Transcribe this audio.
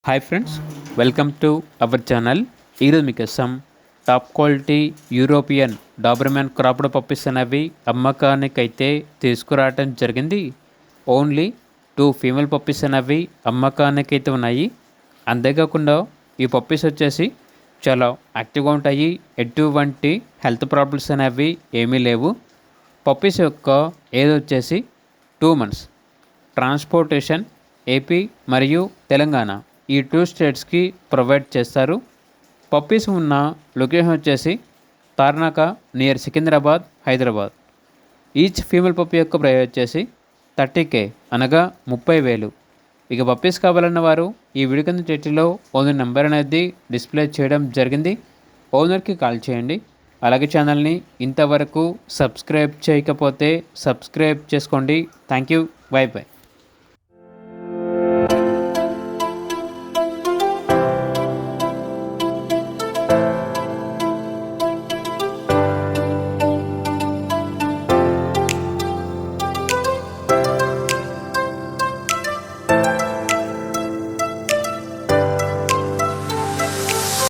Hi friends, welcome to our channel. ఈరోజు మీకోసం top quality European Doberman cropped puppies అనేవి అమ్మకానికైతే తీసుకురావటం జరిగింది. ఓన్లీ 2 ఫీమేల్ పప్పీస్ అనేవి అమ్మకానికైతే ఉన్నాయి. అంతేకాకుండా ఈ పప్పీస్ వచ్చేసి చాలా యాక్టివ్గా ఉంటాయి. ఎటువంటి హెల్త్ ప్రాబ్లమ్స్ అనేవి ఏమీ లేవు. పప్పీస్ యొక్క ఏజ్ వచ్చేసి 2 months. ట్రాన్స్పోర్టేషన్ ఏపీ మరియు తెలంగాణ ఈ 2 స్టేట్స్కి ప్రొవైడ్ చేస్తారు. పప్పీస్ ఉన్న లొకేషన్ వచ్చేసి Tarnaka near Secunderabad, Hyderabad. Each female puppy యొక్క ప్రైస్ వచ్చేసి 30K అనగా 30,000. ఇక పప్పీస్ కావాలన్న వారు ఈ వీడియో కింద టైటిల్లో ఓనర్ నెంబర్ అనేది డిస్ప్లే చేయడం జరిగింది. ఓనర్కి కాల్ చేయండి. అలాగే ఛానల్ని ఇంతవరకు సబ్స్క్రైబ్ చేయకపోతే సబ్స్క్రైబ్ చేసుకోండి. Thank you. By by.